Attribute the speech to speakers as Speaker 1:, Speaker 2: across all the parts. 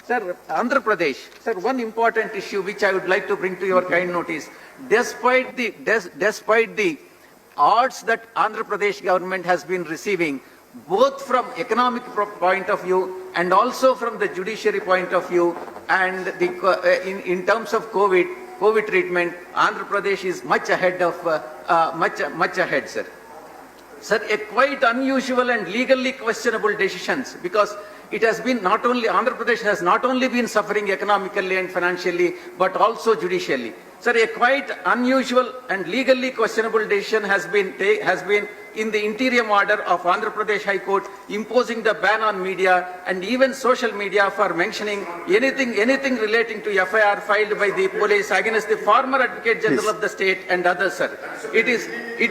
Speaker 1: Sir, Andhra Pradesh, sir, one important issue which I would like to bring to your kind notice, despite the odds that Andhra Pradesh government has been receiving, both from economic point of view and also from the judiciary point of view, and in terms of COVID treatment, Andhra Pradesh is much ahead of much ahead, sir. Sir, a quite unusual and legally questionable decisions, because it has been not only, Andhra Pradesh has not only been suffering economically and financially, but also judicially. Sir, a quite unusual and legally questionable decision has been in the interim order of Andhra Pradesh High Court imposing the ban on media and even social media for mentioning anything relating to FIR filed by the police against the former Advocate General of the state and others, sir. It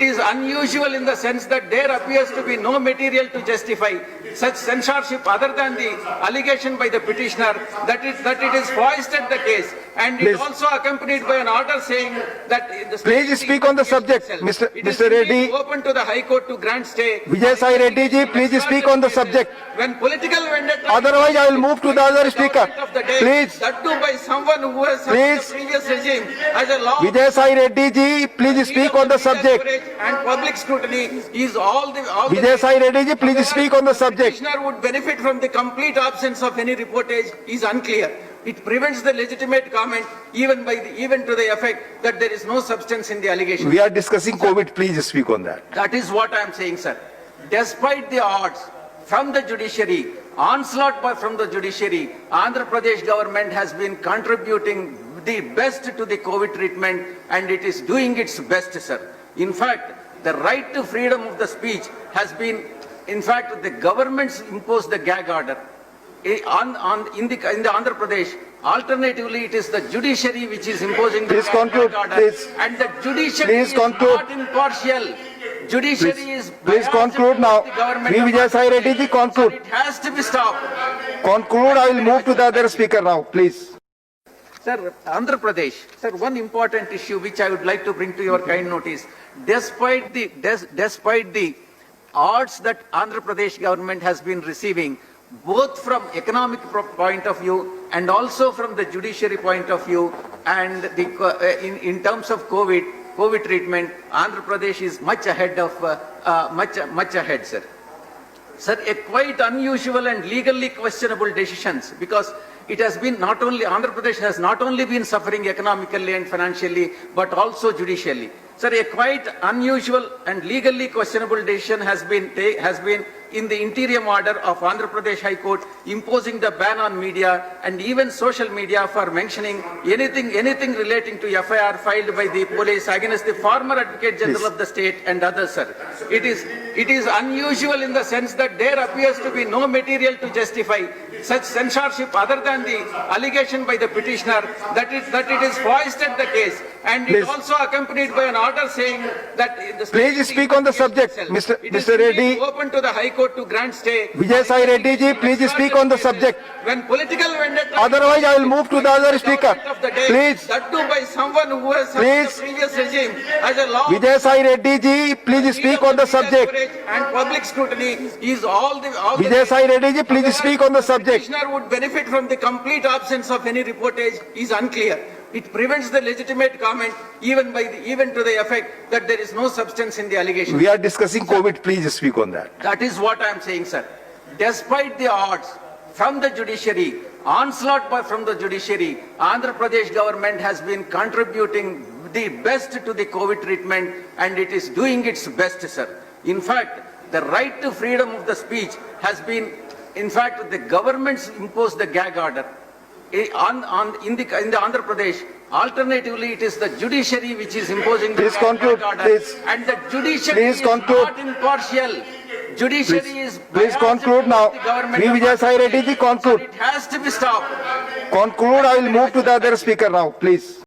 Speaker 1: is unusual in the sense that there appears to be no material to justify such censorship other than the allegation by the petitioner that it is foisted the case, and it also accompanied by an order saying that the
Speaker 2: please speak on the subject, Mr. Reddy.
Speaker 1: Open to the High Court to grant stay.
Speaker 2: Vijay Sai Reddy ji, please speak on the subject.
Speaker 1: When political vendetta.
Speaker 2: Otherwise, I will move to the other speaker. Please.
Speaker 1: That too by someone who has served the previous regime as a law.
Speaker 2: Vijay Sai Reddy ji, please speak on the subject.
Speaker 1: And public scrutiny is all the.
Speaker 2: Vijay Sai Reddy ji, please speak on the subject.
Speaker 1: Petitioner would benefit from the complete absence of any reportage is unclear. It prevents the legitimate comment even to the effect that there is no substance in the allegation.
Speaker 2: We are discussing COVID. Please speak on that.
Speaker 1: That is what I am saying, sir. Despite the odds from the judiciary, onslaught from the judiciary, Andhra Pradesh government has been contributing the best to the COVID treatment, and it is doing its best, sir. In fact, the right to freedom of the speech has been, in fact, the governments imposed the gag order. In the Andhra Pradesh, alternatively, it is the judiciary which is imposing the
Speaker 2: conclude,
Speaker 1: order,
Speaker 2: please.
Speaker 1: and the judiciary is not impartial. Judiciary is
Speaker 2: please conclude now. Vijay Sai Reddy ji, conclude.
Speaker 1: It has to be stopped.
Speaker 2: Conclude. I will move to the other speaker now, please.
Speaker 1: Sir, Andhra Pradesh, sir, one important issue which I would like to bring to your kind notice, despite the odds that Andhra Pradesh government has been receiving, both from economic point of view and also from the judiciary point of view, and in terms of COVID treatment, Andhra Pradesh is much ahead of much ahead, sir. Sir, a quite unusual and legally questionable decisions, because it has been not only, Andhra Pradesh has not only been suffering economically and financially, but also judicially. Sir, a quite unusual and legally questionable decision has been in the interim order of Andhra Pradesh High Court imposing the ban on media and even social media for mentioning anything relating to FIR filed by the police against the former Advocate General of the state and others, sir. It is unusual in the sense that there appears to be no material to justify such censorship other than the allegation by the petitioner that it is foisted the case, and it also accompanied by an order saying that
Speaker 2: please speak on the subject, Mr. Reddy.
Speaker 1: Open to the High Court to grant stay.
Speaker 2: Vijay Sai Reddy ji, please speak on the subject.
Speaker 1: When political vendetta.
Speaker 2: Otherwise, I will move to the other speaker. Please.
Speaker 1: That too by someone who has served the previous regime as a law.
Speaker 2: Vijay Sai Reddy ji, please speak on the subject.
Speaker 1: And public scrutiny is all the.
Speaker 2: Vijay Sai Reddy ji, please speak on the subject.
Speaker 1: Petitioner would benefit from the complete absence of any reportage is unclear. It prevents the legitimate comment even to the effect that there is no substance in the allegation.
Speaker 2: We are discussing COVID. Please speak on that.
Speaker 1: That is what I am saying, sir. Despite the odds from the judiciary, onslaught from the judiciary, Andhra Pradesh government has been contributing the best to the COVID treatment, and it is doing its best, sir. In fact, the right to freedom of the speech has been, in fact, the governments imposed the gag order. In the Andhra Pradesh, alternatively, it is the judiciary which is imposing the
Speaker 2: conclude,
Speaker 1: order,
Speaker 2: please.
Speaker 1: and the judiciary is not impartial. Judiciary is
Speaker 2: please conclude now. Vijay Sai Reddy ji, conclude.
Speaker 1: It has to be stopped.
Speaker 2: Conclude. I will move to the other speaker now, please.